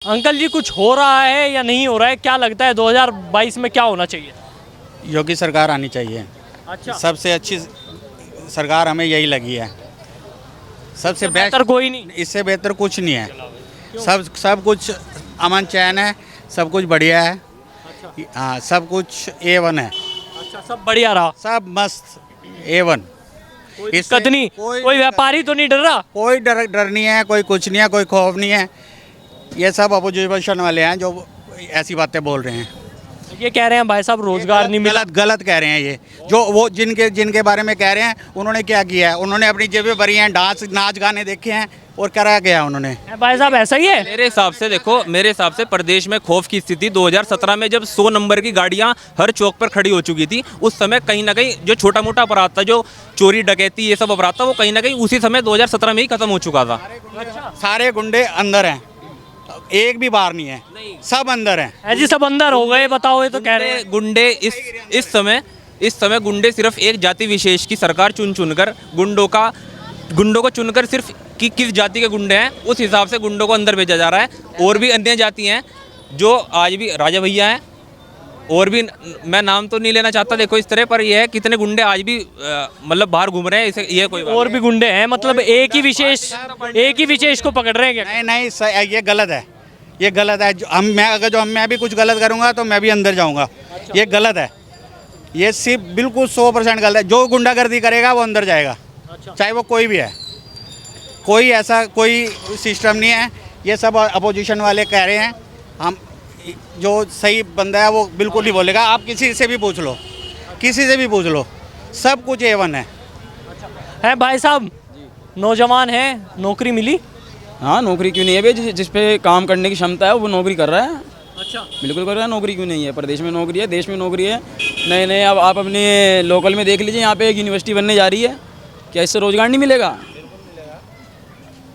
Uncle जी कुछ हो रहा है या नहीं हो रहा है, क्या लगता है 2022 में क्या होना चाहिए? योगी सरकार आनी चाहिए। अच्छा, सबसे अच्छी सरकार हमें यही लगी है। सबसे बेस्ट, बेहतर कोई नहीं? इससे बेहतर कुछ नहीं है। सब कुछ अमन चैन है, सब कुछ बढ़िया है। हाँ, सब कुछ A1 है, अच्छा, सब बढ़िया रहा, सब मस्त A1। कोई दिक्कत नहीं, कोई व्यापारी तो नहीं डर रहा? कोई डर नहीं है, कोई कुछ नहीं है, कोई खौफ नहीं है। ये सब अपोजिशन वाले हैं जो ऐसी बातें बोल रहे हैं। ये कह रहे हैं भाई साहब रोजगार नहीं मिला। गलत कह रहे हैं ये। जो वो जिनके बारे में कह रहे हैं, उन्होंने क्या किया है? उन्होंने अपनी जेबें भरी हैं, नाच गाने देखे हैं और करा गया उन्होंने। भाई साहब ऐसा ही है? मेरे हिसाब से देखो, मेरे हिसाब से प्रदेश में खौफ की स्थिति 2017 में जब 100 नंबर की गाड़ियां हर चौक पर खड़ी हो चुकी थी, उस समय कहीं ना कहीं जो छोटा मोटा अपराध था, जो चोरी डकैती ये सब अपराध था, वो कहीं ना कहीं उसी समय 2017 में ही खत्म हो चुका था। सारे गुंडे अंदर हैं, एक भी बाहर नहीं है, सब अंदर हैं। जी सब अंदर हो गए, बताओ। ये तो कह रहे हैं गुंडे इस समय गुंडे सिर्फ एक जाति विशेष की सरकार चुनकर गुंडों को चुनकर सिर्फ कि किस जाति के गुंडे हैं उस हिसाब से गुंडों को अंदर भेजा जा रहा है। और भी अन्य जाति हैं जो आज भी राजा भैया हैं, और भी मैं नाम तो नहीं लेना चाहता, देखो इस तरह, पर ये है कितने गुंडे आज भी मतलब बाहर घूम रहे हैं। इसे ये कोई और भी गुंडे हैं, मतलब एक ही विशेष को पकड़ रहे हैं क्या? नहीं, ये गलत है, ये गलत है। मैं भी कुछ गलत करूंगा तो मैं भी अंदर जाऊंगा। ये गलत है, ये सिर्फ बिल्कुल 100% गलत है। जो गुंडागर्दी करेगा वो अंदर जाएगा, चाहे वो कोई भी है। कोई ऐसा कोई सिस्टम नहीं है। ये सब अपोजिशन वाले कह रहे हैं, हम जो सही बंदा है वो बिल्कुल नहीं बोलेगा। आप किसी से भी पूछ लो, किसी से भी पूछ लो, सब कुछ A1 है। भाई साहब नौजवान है, नौकरी मिली? हाँ, नौकरी क्यों नहीं है भाई? जिस पे काम करने की क्षमता है वो नौकरी कर रहा है। अच्छा, बिल्कुल कर रहा है। नौकरी क्यों नहीं है? प्रदेश में नौकरी है, देश में नौकरी है। नए अब आप अपने लोकल में देख लीजिए, यहाँ पे एक यूनिवर्सिटी बनने जा रही है, क्या इससे रोजगार नहीं मिलेगा?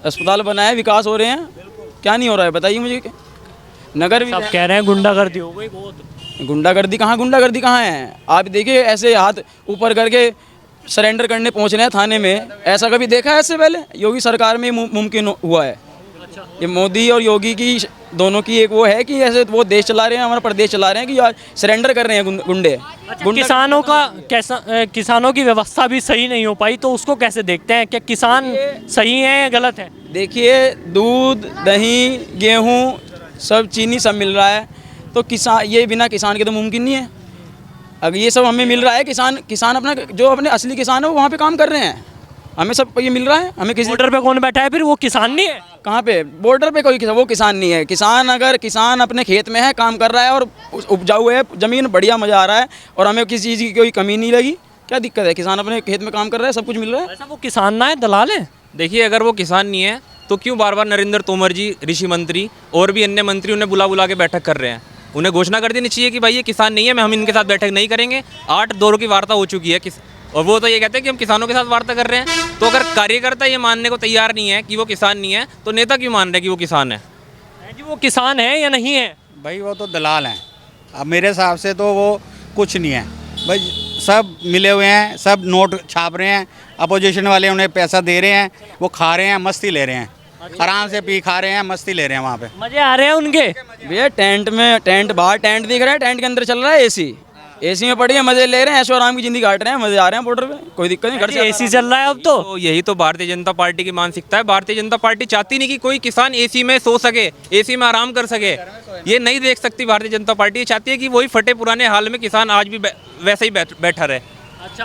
अस्पताल बना है, विकास हो रहे हैं, क्या नहीं हो रहा है बताइए मुझे। नगर भी सब कह रहे हैं गुंडागर्दी हो गई बहुत। गुंडागर्दी कहाँ है? आप देखिए, ऐसे हाथ ऊपर करके सरेंडर करने पहुँच रहे हैं थाने में। ऐसा कभी देखा है इससे पहले? योगी सरकार में मुमकिन हुआ है। ये मोदी और योगी की दोनों की एक वो है कि ऐसे वो देश चला रहे हैं, हमारा प्रदेश चला रहे हैं कि यार सरेंडर कर रहे हैं गुंडे। किसानों की व्यवस्था भी सही नहीं हो पाई, तो उसको कैसे देखते हैं? क्या किसान सही है या गलत है? देखिए, दूध, दही, गेहूँ, सब चीनी सब मिल रहा है, तो किसान, ये बिना किसान के तो मुमकिन नहीं है। अगर ये सब हमें मिल रहा है, किसान अपना जो अपने असली किसान है वो वहाँ पे काम कर रहे हैं, हमें सब ये मिल रहा है। हमें किसी बॉर्डर पे कौन बैठा है फिर? वो किसान नहीं है? कहाँ पे बॉर्डर पे वो किसान नहीं है। अगर किसान अपने खेत में है, काम कर रहा है और उपजाऊ है ज़मीन, बढ़िया, मज़ा आ रहा है और हमें किसी चीज़ की कोई कमी नहीं लगी, क्या दिक्कत है? किसान अपने खेत में काम कर रहा है, सब कुछ मिल रहा है। ऐसा वो किसान ना है, दलाल है? देखिए, अगर वो किसान नहीं है तो क्यों बार बार नरेंद्र तोमर जी, ऋषि मंत्री और भी अन्य मंत्री उन्हें बुला के बैठक कर रहे हैं? उन्हें घोषणा कर देनी चाहिए कि भाई ये किसान नहीं है, हम इनके साथ बैठक नहीं करेंगे। 8 दौरों की वार्ता हो चुकी है और वो तो ये कहते हैं कि हम किसानों के साथ वार्ता कर रहे हैं। तो अगर कार्यकर्ता ये मानने को तैयार नहीं है कि वो किसान नहीं है, तो नेता क्यों मान रहे हैं कि वो किसान है? जी वो किसान है या नहीं है? भाई वो तो दलाल हैं। अब मेरे हिसाब से तो वो कुछ नहीं है भाई, सब मिले हुए हैं, सब नोट छाप रहे हैं। अपोजिशन वाले उन्हें पैसा दे रहे हैं, वो खा रहे हैं, मस्ती ले रहे हैं, आराम से पी खा रहे हैं, मस्ती ले रहे हैं। वहाँ पे मजे आ रहे हैं उनके। भैया टेंट बाहर टेंट दिख रहा है, टेंट के अंदर चल रहा है एसी में पड़ी है, मजे ले रहे हैं, ऐशो आराम की जिंदगी काट रहे हैं, मजे आ रहे हैं बॉर्डर पे, कोई दिक्कत नहीं। घर से एसी चल रहा है अब तो। यही तो भारतीय जनता पार्टी की मानसिकता है। भारतीय जनता पार्टी चाहती नहीं कि कोई किसान एसी में सो सके, एसी में आराम कर सके। ये नहीं देख सकती भारतीय जनता पार्टी। ये चाहती है कि वही फटे पुराने हाल में किसान आज भी वैसे ही बैठा रहे। अच्छा,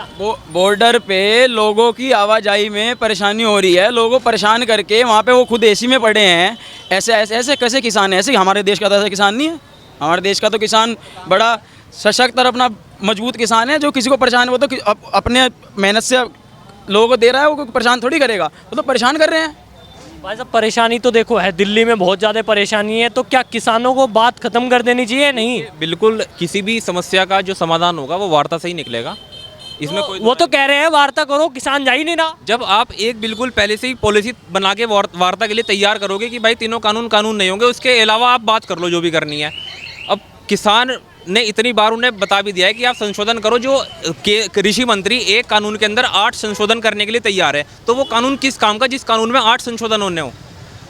बॉर्डर पे लोगों की आवाजाही में परेशानी हो रही है, लोगों को परेशान करके वहाँ पे वो खुद एसी में पड़े हैं। ऐसे कैसे किसान है? ऐसे हमारे देश का तो ऐसा किसान नहीं है। हमारे देश का तो किसान बड़ा सशक्त और अपना मजबूत किसान है, जो किसी को परेशान, वो तो अपने मेहनत से लोगों को दे रहा है, वो परेशान थोड़ी करेगा, वो तो परेशान कर रहे हैं। भाई साहब परेशानी तो देखो है, दिल्ली में बहुत ज़्यादा परेशानी है, तो क्या किसानों को बात खत्म कर देनी चाहिए? नहीं, बिल्कुल, किसी भी समस्या का जो समाधान होगा वो वार्ता से ही निकलेगा। इसमें कोई वो तो कह रहे हैं वार्ता करो, किसान जा ही नहीं ना। जब आप एक बिल्कुल पहले से ही पॉलिसी बना के वार्ता के लिए तैयार करोगे कि भाई तीनों कानून नहीं होंगे, उसके अलावा आप बात कर लो जो भी करनी है। अब किसान ने इतनी बार उन्हें बता भी दिया है कि आप संशोधन करो, जो कृषि मंत्री एक कानून के अंदर 8 संशोधन करने के लिए तैयार है, तो वो कानून किस काम का जिस कानून में 8 संशोधन होने हो?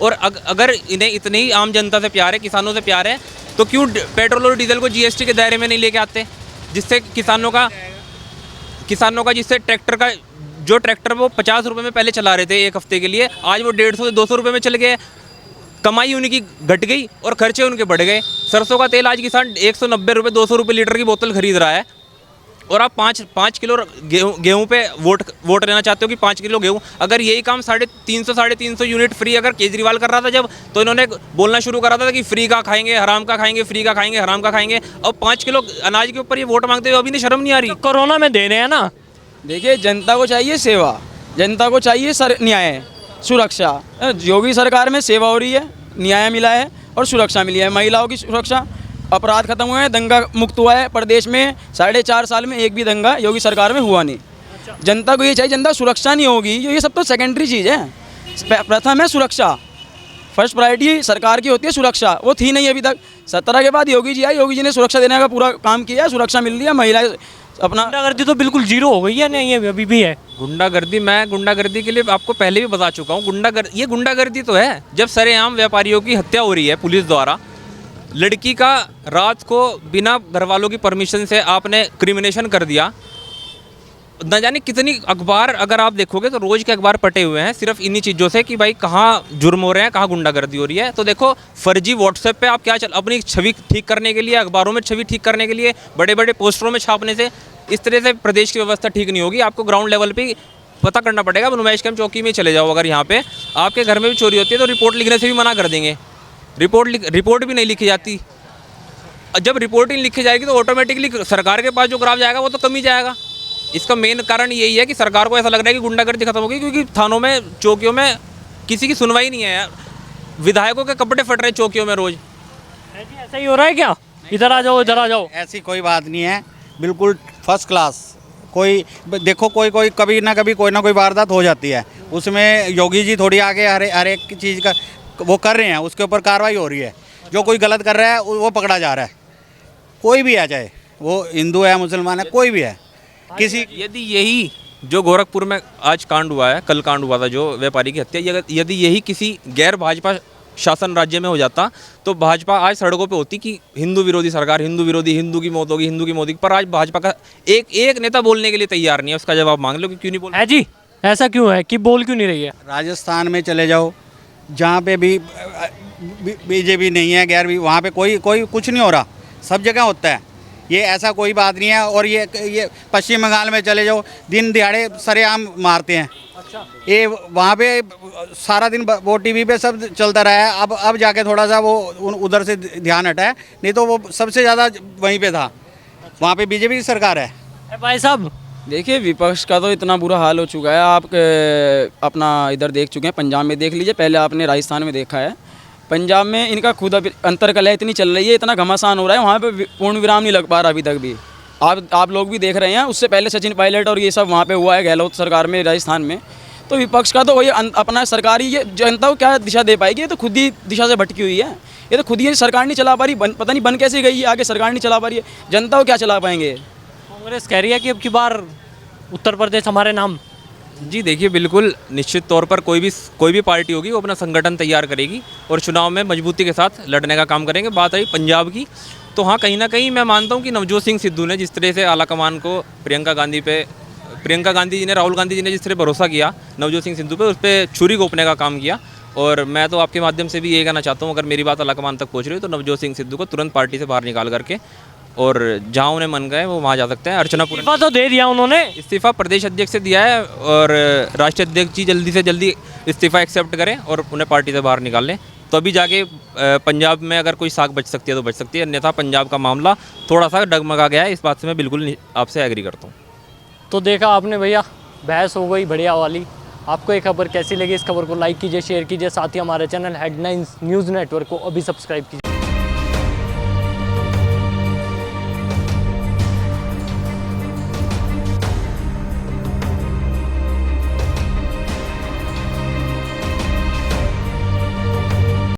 और अगर इन्हें इतनी ही आम जनता से प्यार है, किसानों से प्यार है, तो क्यों पेट्रोल और डीजल को जीएसटी के दायरे में नहीं लेके आते, जिससे किसानों का जिससे ट्रैक्टर का जो ट्रैक्टर वो 50 रुपये में पहले चला रहे थे एक हफ्ते के लिए, आज वो 150 से 200 रुपये में चले गए। कमाई उनकी घट गई और खर्चे उनके बढ़ गए। सरसों का तेल आज किसान 190 रुपये 200 रुपये लीटर की बोतल खरीद रहा है, और आप 5 किलो गेहूं पे वोट लेना चाहते हो कि 5 किलो गेहूं। अगर यही काम 350 यूनिट फ्री अगर केजरीवाल कर रहा था जब, तो इन्होंने बोलना शुरू करा था कि फ्री का खाएंगे, हराम का खाएंगे, फ्री का खाएंगे, हराम का खाएंगे। अब 5 किलो अनाज के ऊपर ये वोट मांगते हुए अभी नहीं शर्म नहीं आ रही? तो कोरोना में दे रहे हैं ना। देखिए, जनता को चाहिए सेवा, जनता को चाहिए न्याय, सुरक्षा। योगी सरकार में सेवा हो रही है, न्याय मिला है और सुरक्षा मिली है। महिलाओं की सुरक्षा, अपराध खत्म हुए हैं, दंगा मुक्त हुआ है प्रदेश में। 4.5 साल में एक भी दंगा योगी सरकार में हुआ नहीं। जनता को ये चाहिए, जनता सुरक्षा नहीं होगी, ये सब तो सेकेंडरी चीज़ है। प्रथम है सुरक्षा, फर्स्ट प्रायोरिटी सरकार की होती है सुरक्षा, वो थी नहीं अभी तक। 17 के बाद योगी जी आए, योगी जी ने सुरक्षा देने का पूरा काम किया, सुरक्षा मिल रही है। महिलाएं अपना, गुंडागर्दी तो बिल्कुल जीरो हो गई है, नहीं ये अभी भी है गुंडागर्दी। मैं गुंडागर्दी के लिए आपको पहले भी बता चुका हूँ, ये गुंडागर्दी तो है जब सरेआम व्यापारियों की हत्या हो रही है पुलिस द्वारा। लड़की का रात को बिना घर वालों की परमिशन से आपने क्रिमिनेशन कर दिया। न जाने कितनी अखबार अगर आप देखोगे तो रोज़ के अखबार पटे हुए हैं सिर्फ इन्हीं चीज़ों से कि भाई कहाँ जुर्म हो रहे हैं, कहाँ गुंडागर्दी हो रही है। तो देखो, फर्जी व्हाट्सएप पे आप क्या अपनी छवि ठीक करने के लिए, अखबारों में छवि ठीक करने के लिए, बड़े बड़े पोस्टरों में छापने से इस तरह से प्रदेश की व्यवस्था ठीक नहीं होगी। आपको ग्राउंड लेवल पे पता करना पड़ेगा। नुमाइश कैंप चौकी में चले जाओ, अगर यहाँ पे आपके घर में भी चोरी होती है तो रिपोर्ट लिखने से भी मना कर देंगे। रिपोर्ट भी नहीं लिखी जाती। जब रिपोर्ट नहीं लिखी जाएगी तो ऑटोमेटिकली सरकार के पास जो ग्राफ जाएगा वो तो कम ही जाएगा। इसका मेन कारण यही है कि सरकार को ऐसा लग रहा है कि गुंडागर्दी खत्म होगी, क्योंकि थानों में, चौकियों में किसी की सुनवाई नहीं है यार। विधायकों के कपड़े फट रहे चौकियों में रोज। ऐसा ही हो रहा है क्या? इधर आ जाओ, इधर आ जाओ। ऐसी कोई बात नहीं है, बिल्कुल फर्स्ट क्लास। कोई देखो, कोई कभी ना कभी कोई ना कोई वारदात हो जाती है, उसमें योगी जी थोड़ी आगे हर एक चीज़ का वो कर रहे हैं, उसके ऊपर कार्रवाई हो रही है। जो कोई गलत कर रहा है वो पकड़ा जा रहा है। कोई भी है, चाहे वो हिंदू है, मुसलमान है, कोई भी है। किसी यदि यही जो गोरखपुर में आज कांड हुआ है, कल कांड हुआ था जो व्यापारी की हत्या, यदि यही किसी गैर भाजपा शासन राज्य में हो जाता तो भाजपा आज सड़कों पे होती कि हिंदू विरोधी सरकार, हिंदू विरोधी, हिंदू की मौत होगी, हिंदू की मौत होगी। पर आज भाजपा का एक नेता बोलने के लिए तैयार नहीं है। उसका जवाब मांग लो कि क्यों नहीं बोल है जी, ऐसा क्यों है कि बोल क्यों नहीं रही है? राजस्थान में चले जाओ, जहाँ पे भी बीजेपी नहीं है, गैर भी, वहाँ पे कोई कुछ नहीं हो रहा। सब जगह होता है, ये ऐसा कोई बात नहीं है। और ये पश्चिम बंगाल में चले जाओ, दिन दिहाड़े सरेआम मारते हैं। अच्छा। ये वहाँ पे सारा दिन वो टीवी पे सब चलता रहा है। अब जाके थोड़ा सा वो उधर से ध्यान हटा है, नहीं तो वो सबसे ज़्यादा वहीं पे था। वहाँ पे बीजेपी की सरकार है। भाई साहब, देखिए, विपक्ष का तो इतना बुरा हाल हो चुका है। आप अपना इधर देख चुके हैं, पंजाब में देख लीजिए, पहले आपने राजस्थान में देखा है। पंजाब में इनका खुद अंतर्कलह इतनी चल रही है, इतना घमासान हो रहा है, वहाँ पे पूर्ण विराम नहीं लग पा रहा अभी तक भी। आप लोग भी देख रहे हैं, उससे पहले सचिन पायलट और ये सब वहाँ पे हुआ है गहलोत सरकार में राजस्थान में। तो विपक्ष का तो वही अपना सरकार ही, ये जनता को क्या दिशा दे पाएगी? ये तो खुद ही दिशा से भटकी हुई है। ये तो खुद ही सरकार नहीं चला पा रही, पता नहीं बन कैसे गई है, आगे सरकार नहीं चला पा रही है, जनता को क्या चला पाएंगे? कांग्रेस कह रही है कि अब की बार उत्तर प्रदेश हमारे नाम। जी देखिए, बिल्कुल निश्चित तौर पर कोई भी पार्टी होगी वो अपना संगठन तैयार करेगी और चुनाव में मजबूती के साथ लड़ने का काम करेंगे। बात आई पंजाब की, तो हाँ, कहीं ना कहीं मैं मानता हूँ कि नवजोत सिंह सिद्धू ने जिस तरह से आला कमान को प्रियंका गांधी जी ने, राहुल गांधी जी ने जिस तरह भरोसा किया नवजोत सिंह सिद्धू पे, उस पर छुरी घोंपने का काम किया। और मैं तो आपके माध्यम से भी ये कहना चाहता हूँ, अगर मेरी बात आला कमान तक पहुँच रही है तो नवजोत सिंह सिद्धू को तुरंत पार्टी से बाहर निकाल करके, और जहाँ उन्हें मन गए वो वहाँ जा सकते हैं। अर्चना पुरी इस्तीफा तो दे दिया उन्होंने, इस्तीफा प्रदेश अध्यक्ष से दिया है, और राष्ट्रीय अध्यक्ष जी जल्दी से जल्दी इस्तीफा एक्सेप्ट करें और उन्हें पार्टी से बाहर निकाल लें, तो अभी जाके पंजाब में अगर कोई साख बच सकती है तो बच सकती है। अन्यथा पंजाब का मामला थोड़ा सा डगमगा गया है, इस बात से मैं बिल्कुल आपसे एग्री करता हूँ। तो देखा आपने भैया, बहस हो गई बढ़िया वाली। आपको ये खबर कैसी लगी? इस खबर को लाइक कीजिए, शेयर कीजिए, साथ ही हमारे चैनल हेडलाइंस न्यूज़ नेटवर्क को अभी सब्सक्राइब कीजिए।